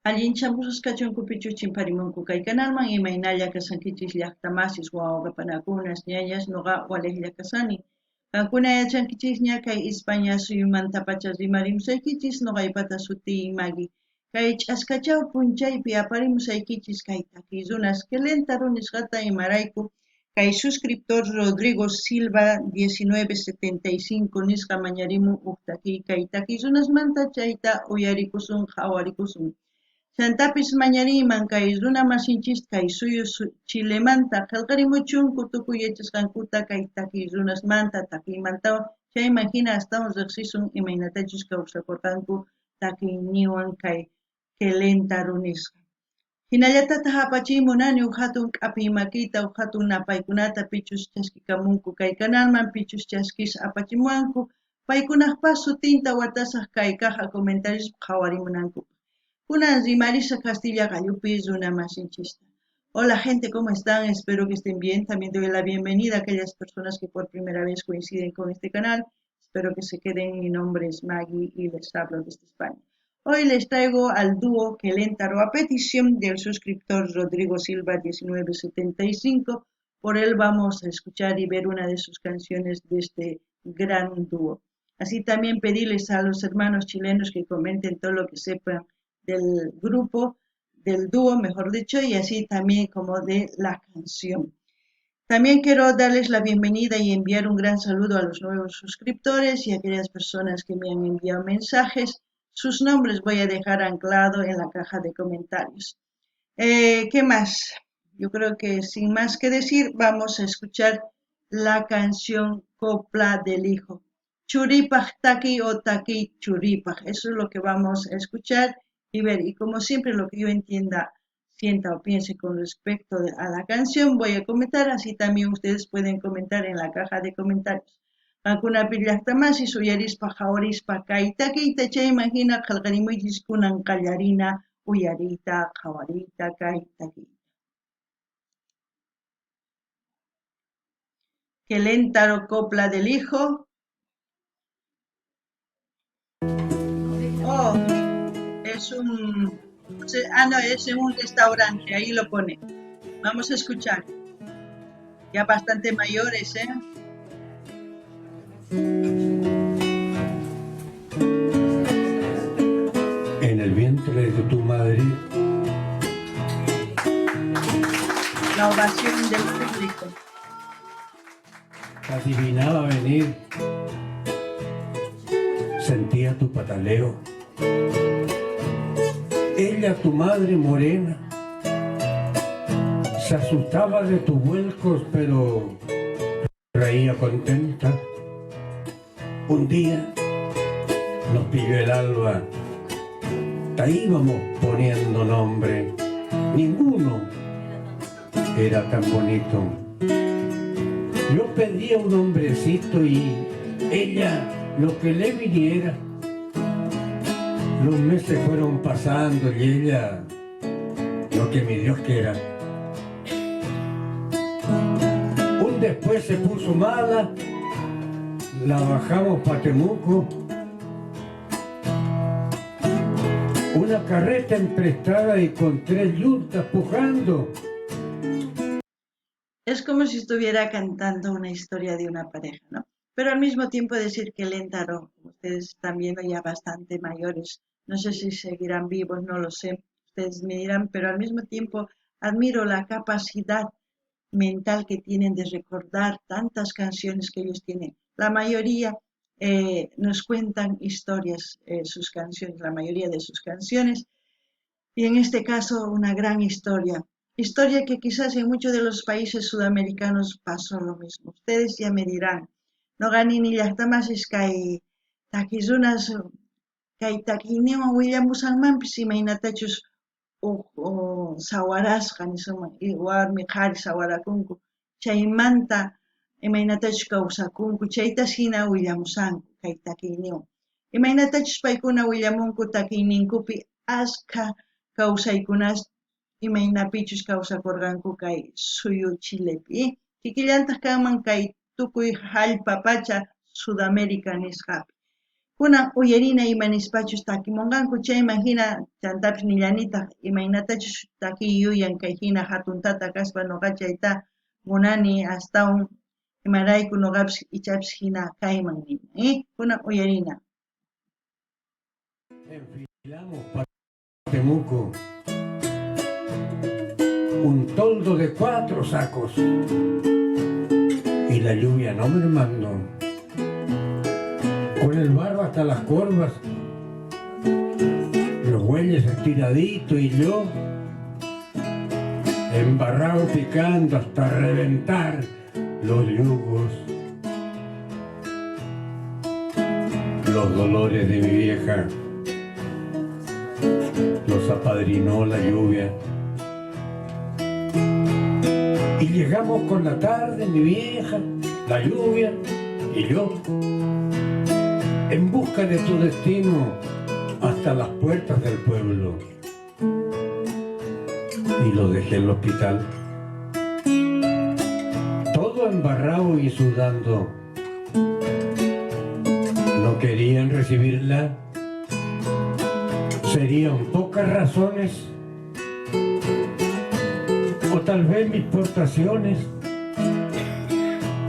Allinchamusqachunkupichu chimparimunku kay kanalman imaynalla kasankichis llaqtamasis wawapanakunas ñallas nuqa waliqlla kasani. Kankuna yachankichis ña kay España suyumantapacha rimarimusaykichis nuqaypata sutiy Magui. Kay ch'askachaw punchaypi aparimusaykichis kay takizunas Kelentaru nisqata imarayku kay suscriptor Rodrigo Silva 1975 nisqa mañarimun uqtaki kay takizunasmanta chayta uyarikusun hawarikusun. Chantapis mañariman kay runa masinchis kay suyu Chilemanta qillqarimuchunku tukuy yachasqankuta kay takiy runasmanta takiymanta chayman hina astawan riqsisun imaynatachus kawsakurqanku takiyniwan kay Kelentaru nisqa. Hinallatataq apachimunani huk hatun k'apiy makita huk hatun napaykunata pichus chaskikamunku kay kanalman pichus chaskis apachimuwanku paykunaqpas sutinta watasaq kay caja comentarios qhawarimunanku. Kunan rimarisa Castilla Gallupi runa masinchista. Hola gente, ¿cómo están? Espero que estén bien. También doy la bienvenida a aquellas personas que por primera vez coinciden con este canal. Espero que se queden. Mi nombre es Maggie y les hablo desde España. Hoy les traigo al dúo Kelentaro a petición del suscriptor Rodrigo Silva 1975. Por él vamos a escuchar y ver una de sus canciones de este gran dúo. Así también pedirles a los hermanos chilenos que comenten todo lo que sepan del grupo, del dúo, mejor dicho, y así también como de la canción. También quiero darles la bienvenida y enviar un gran saludo a los nuevos suscriptores y a aquellas personas que me han enviado mensajes. Sus nombres voy a dejar anclado en la caja de comentarios. ¿Qué más? Yo creo que sin más que decir, vamos a escuchar la canción Copla del Hijo. Churipaj taki o taki churipaj. Eso es lo que vamos a escuchar y ver. Y como siempre, lo que yo entienda, sienta o piense con respecto a la canción, voy a comentar. Así también ustedes pueden comentar en la caja de comentarios. Kankuna pillaqtamasi suyarispa hawarispa kayta kayta chaymahina qillqarimuychis kunan qallarina uyarita hawarita kayta kayta. Kelentaro Copla del Hijo. Oh, es un... no, es en un restaurante, ahí lo pone. Vamos a escuchar. Ya bastante mayores, ¿eh? En el vientre de tu madre. La ovación del público. Adivinaba venir. Sentía tu pataleo. Ella, tu madre morena, se asustaba de tus vuelcos, pero reía contenta. Un día nos pilló el alba, te íbamos poniendo nombre, ninguno era tan bonito. Yo pedía un hombrecito y ella lo que le viniera. Los meses fueron pasando y ella lo que mi Dios quiera. Un después se puso mala, la bajamos pa' Temuco. Una carreta emprestada y con 3 yuntas pujando. Es como si estuviera cantando una historia de una pareja, ¿no? Pero al mismo tiempo decir que Kelentaro, como ustedes están viendo, ya bastante mayores. No sé si seguirán vivos, no lo sé. Ustedes me dirán, pero al mismo tiempo admiro la capacidad mental que tienen de recordar tantas canciones que ellos tienen. La mayoría nos cuentan historias, sus canciones, la mayoría de sus canciones, y en este caso una gran historia. Historia que quizás en muchos de los países sudamericanos pasó lo mismo. Ustedes ya me dirán, no ganini llaqtamasis kay takizunas kay takiyniwan willamusanmanpis imaynatachus sawarasqa nisuma warmi qhari sawarakunku chaymanta imaynatachus kawsakunku chaytas hina willamusanku kay takiyniwan imaynatachus paykuna willamunku takiyninkupi ashka kawsaykunas imaynapichus kawsakurqanku kay suyu Chilepi kikillantaq kanman kay tukuy hallpa pacha Sudamérica nisqapi. Kunan uyarina imanispachus takimunqanku chayman hina chantapis nillanitaq imaynatachus takiyuyan kay hina hatuntata kaspa nuqa chayta munani astawan imarayku nuqapis ichapis hina kayman nina, kunan uyarina. Enfilamos Patemuco un toldo de 4 sacos y la lluvia no mermando, con el barro hasta las corvas, los bueyes estiraditos y yo embarrado picando hasta reventar los yugos. Los dolores de mi vieja los apadrinó la lluvia. Y llegamos con la tarde, mi vieja, la lluvia y yo, en busca de tu destino hasta las puertas del pueblo. Y lo dejé en el hospital, todo embarrado y sudando. No querían recibirla. Serían pocas razones, o tal vez mis portaciones,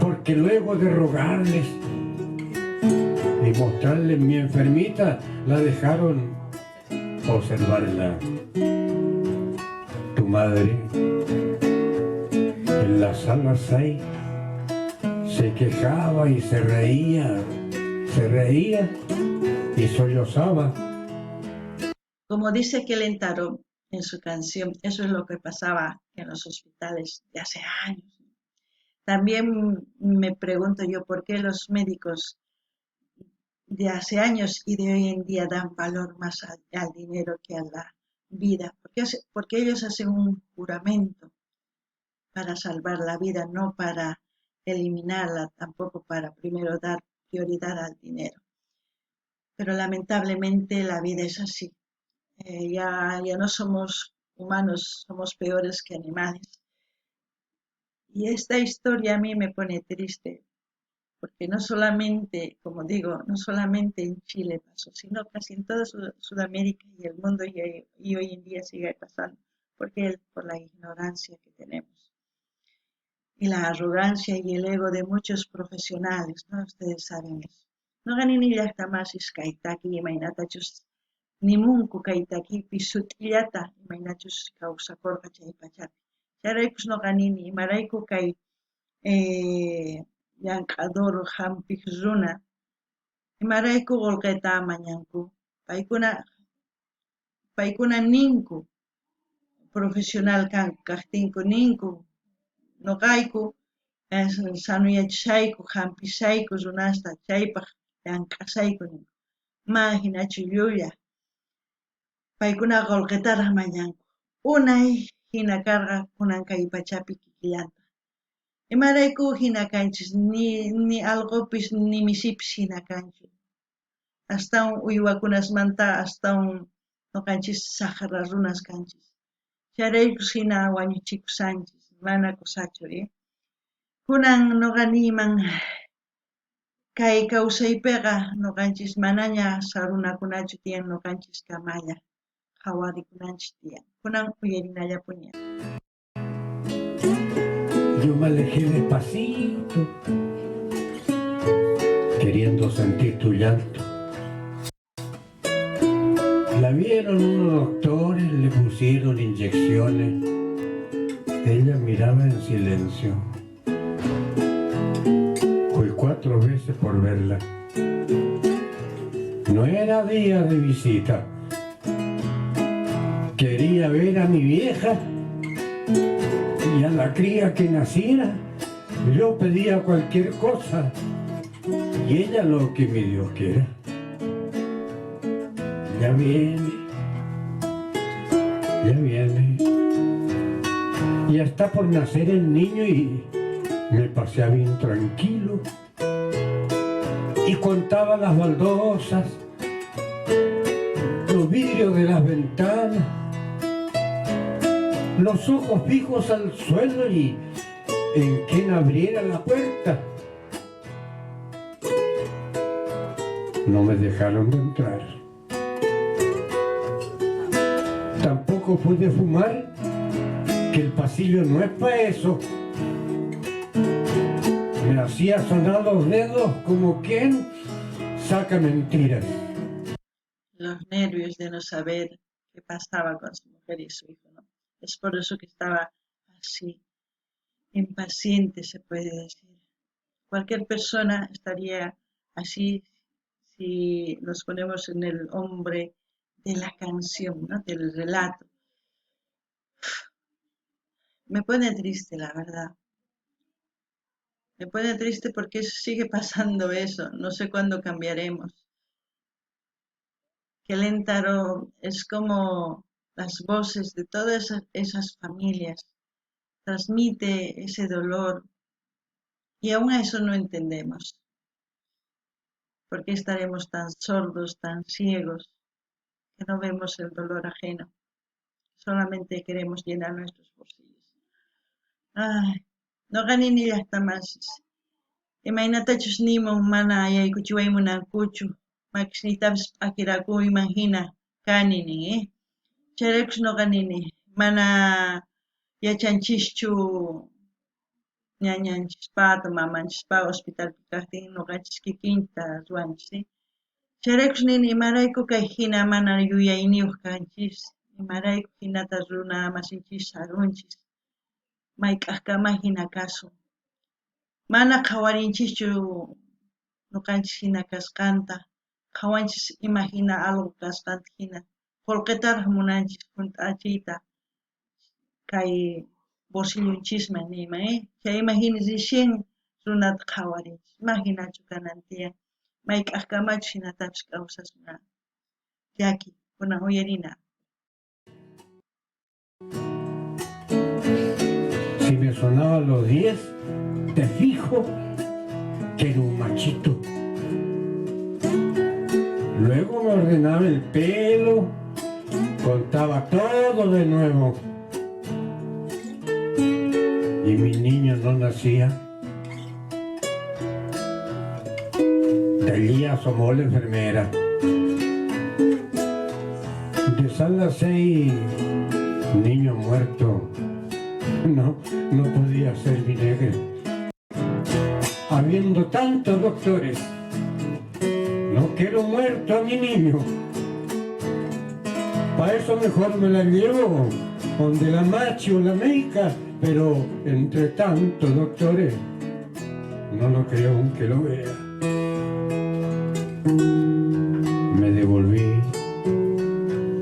porque luego de rogarles y mostrarles mi enfermita, la dejaron observarla. Tu madre, en la sala 6, se quejaba y se reía y sollozaba. Como dice Kelentaro en su canción, eso es lo que pasaba en los hospitales de hace años. También me pregunto yo por qué los médicos de hace años y de hoy en día dan valor más al dinero que a la vida. Porque ellos hacen un juramento para salvar la vida, no para eliminarla, tampoco para primero dar prioridad al dinero. Pero lamentablemente la vida es así. Ya no somos humanos, somos peores que animales. Y esta historia a mí me pone triste, porque no solamente, como digo, no solamente en Chile pasó, sino casi en toda Sudamérica y el mundo y hoy en día sigue pasando, porque por la ignorancia que tenemos. Y la arrogancia y el ego de muchos profesionales, ¿no? Ustedes saben eso. No ganin ni hasta más iskaitaki y mainatachus nimunku kaytakipi sutillata imaynachus kawsakurqa chay pachapi. Chayraykus noqanini imarayku kay llank'ador hampiq runa imarayku qullqita amañanku. Paykuna ninku profesional kaqtinku ninku noqayku sanuyachishayku hampishayku runasta chaypaq llank'asayku ninku. Ma hinachu llulla. Paykuna qullqitaraq mañanku. Unay hina karqa kunan kay pachapi kikillanta. Imarayku hina kanchis ni alqupis ni misipis hina kanchu. Astawan uywakunasmanta astawan noqanchis saqra runas kanchis. Chayraykus hina wañuchikusanchis, mana kusachu, Kunan noqaniman kay kawsaypiqa noqanchis manaña sarunakunachu tiyan noqanchis kamalla. Yo me alejé despacito, queriendo sentir tu llanto. La vieron unos doctores, le pusieron inyecciones. Ella miraba en silencio. Fui 4 veces por verla. No era día de visita. Quería ver a mi vieja y a la cría que naciera. Yo pedía cualquier cosa y ella lo que mi Dios quiera. Ya viene. Ya está por nacer el niño y me paseaba bien tranquilo y contaba las baldosas, los vidrios de las ventanas, los ojos fijos al suelo y en quien abriera la puerta. no me dejaron de entrar. Tampoco pude fumar, que el pasillo no es para eso. Me hacía sonar los dedos como quien saca mentiras. Los nervios de no saber qué pasaba con su mujer y su hijo, ¿no? Es por eso que estaba así, impaciente, se puede decir. Cualquier persona estaría así si nos ponemos en el hombre de la canción, ¿no? Del relato. Me pone triste, la verdad. Me pone triste porque sigue pasando eso. No sé cuándo cambiaremos. Que Lentaro es como las voces de todas esas familias. Transmite ese dolor y aún a eso no entendemos. ¿Por qué estaremos tan sordos, tan ciegos, que no vemos el dolor ajeno? Solamente queremos llenar nuestros bolsillos. Ay, no ganini llaqtamasis. Imaynatachus nimun mana yaykuchiwaymunankuchu. Makisnitapas akiraku imagina kani nin, Chayrakus noqa nini mana yachanchischu ñañanchispata mamanchispa hospitalpi kaqtin noqanchis kikinta ruwanchis. Chayrakus nini imarayku kay hina mana yuyayniyuq kanchis, imarayku hinata runa masinchis sarunchis, mayk'aqkama hina kasun. Mana qhawarinchischu nuqanchis hina kasqanta, qhawanchis ima hina algo kasqanta hina. Qullqitaraq munanchis hunt'achiyta kay bolsillunchisman niyman, Chay imagina rishin runata qhawarinchis, imaginachu kanan tiyan, mayk'aqkamachu hinatapas kawsasqa llaki, kunan uyarina. Si me sonaba los 10, te fijo que era un machito. Luego me ordenaba el pelo, contaba todo de nuevo. Y mi niño no nacía. De allí asomó la enfermera. De sala 6, niño muerto. No podía ser vinagre. Habiendo tantos doctores, no quiero muerto a mi niño. Para eso mejor me la llevo donde la machi o la médica, pero entre tantos doctores, no lo creo aunque lo vea. Me devolví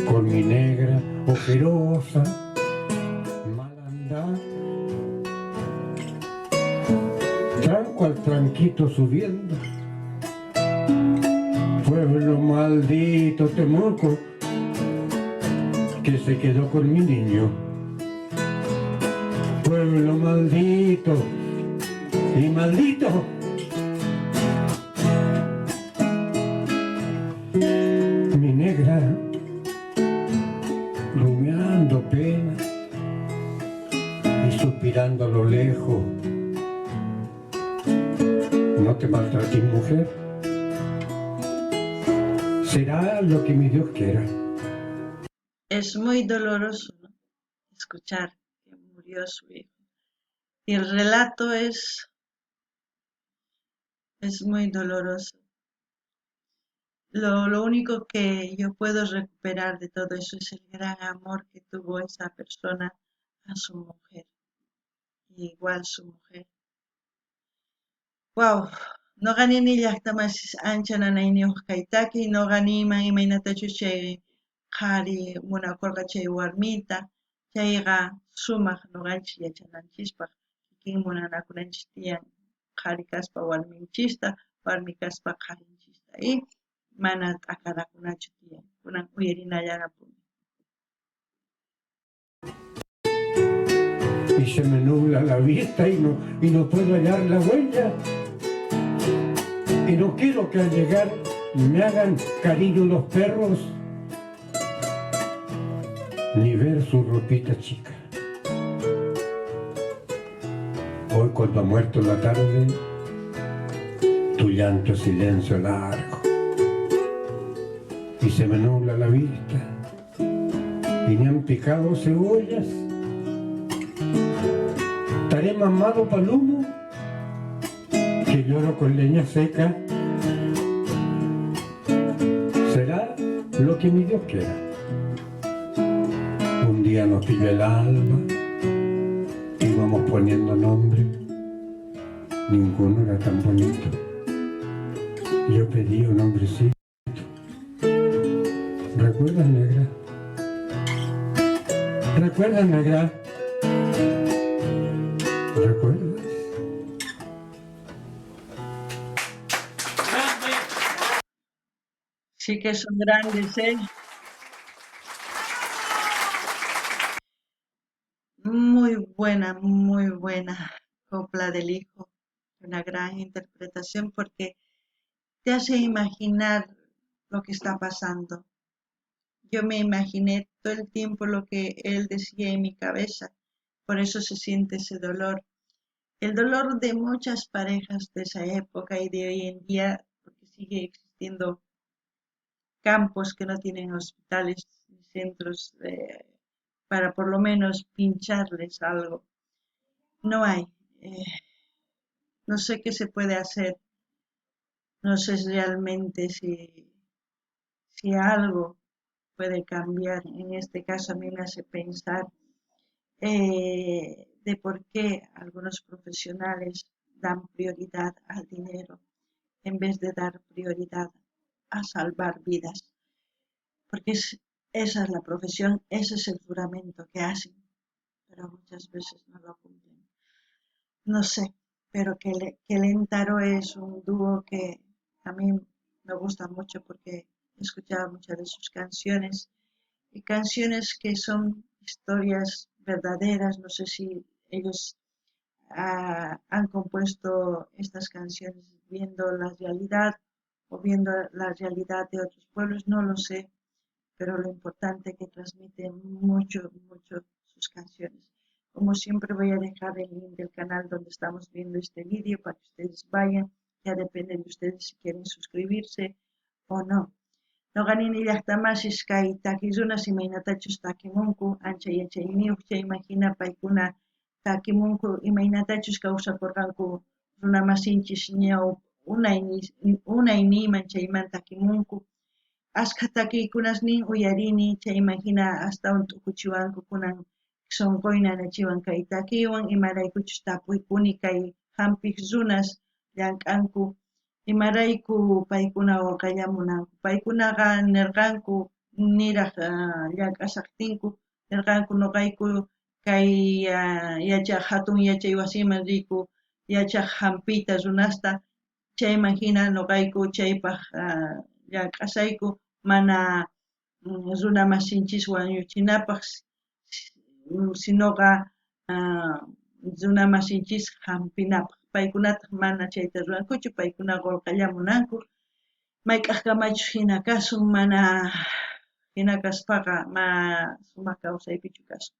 con mi negra ojerosa, mal andar, tranco al tranquito subiendo. Pueblo maldito Temuco, que se quedó con mi niño. Pueblo maldito y maldito. Mi negra, rumiando pena y suspirando a lo lejos. No te maltrates, mujer. Será lo que mi Dios quiera. Es muy doloroso, ¿no? Escuchar que murió su hijo. Y el relato es muy doloroso. Lo único que yo puedo recuperar de todo eso es el gran amor que tuvo esa persona a su mujer. Y igual su mujer. Wow, no gané ni llaqtamasis ancha nanayniyuq kaytaki, no ganiman imaynatachus chay qhari munakurqa chay warmita, chayqa sumaq nuqanchis yachananchispaq, kikin munanakunanchis tiyan qhari kaspa warminchista, warmi kaspa qharinchista, y mana t'aqanakunachu tiyan, kunan uyarinallarapuni. Y se me nubla la vista y no puedo hallar la huella. Y no quiero que al llegar me hagan cariño los perros, ni ver su ropita chica. Hoy cuando ha muerto la tarde, tu llanto es silencio largo. y se me nubla la vista y me han picado cebollas. Estaré mamado pa'l humo que lloro con leña seca. Será lo que mi Dios quiera. Un día nos pilló el alba, íbamos poniendo nombre, ninguno era tan bonito. Yo pedí un hombrecito. ¿Recuerdas, negra? ¿Recuerdas, negra? ¿Recuerdas? Sí que son grandes, ¿eh? Muy buena Copla del Hijo. Una gran interpretación porque te hace imaginar lo que está pasando. Yo me imaginé todo el tiempo lo que él decía en mi cabeza, por eso se siente ese dolor. El dolor de muchas parejas de esa época y de hoy en día, porque sigue existiendo campos que no tienen hospitales ni centros para por lo menos pincharles algo. No hay. Eh, no sé qué se puede hacer. No sé realmente si algo puede cambiar. En este caso a mí me hace pensar de por qué algunos profesionales dan prioridad al dinero en vez de dar prioridad a salvar vidas. Porque esa es la profesión, ese es el juramento que hacen, pero muchas veces no lo cumplen. No sé, pero Kelentaro es un dúo que a mí me gusta mucho porque he escuchado muchas de sus canciones y canciones que son historias verdaderas. No sé si ellos han compuesto estas canciones viendo la realidad o viendo la realidad de otros pueblos, no lo sé, pero lo importante es que transmiten mucho sus canciones. Como siempre voy a dejar el link del canal donde estamos viendo este vídeo para que ustedes vayan, ya depende de ustedes si quieren suscribirse o no. Noqanini llaqtamasish kay takirunas imaynatachus takimunku ancha yachayniyuq chaymahina paykuna takimunku imaynatachus kawsakurqanku runamasinchis ñaw unayninman chayman takimunku ashkha takiykunasnin uyarini chaymahina astawan t'ukuchiwanku kunan sonqoyna nachiwan kay takiwan imaraykuchus tapuykuni kay hampiq runas llank'anku imarayku paykuna waqallamunanku. Paykunaqa nirqanku niraq llank'asaqtinku nirqanku nuqayku kay hatun yachay wasiman riyku yachaq hampita runasta chayman hina nuqayku chaypaq llank'asayku mana runamasinchis wañuchinapaq sinoqa runamasinchis hampinapaq. Paykunataq mana chayta rurankuchu, paykunaqa waqallamunanku mayk'aq kamachus hina kasun mana hina kaspaqa sumaq kawsaypichu kasun.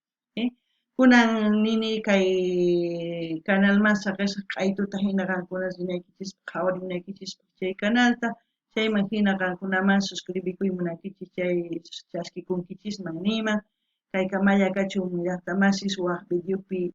Kunan nini kay canalman saqisqa q'aytuta hina qankunas rimaykichispa qhawarinaykichis chay canalta chayman hina qankunaman suscribikuy munankichis chay chaskikunkichis niman kay kamalla kachun llaqtamasis waq videopi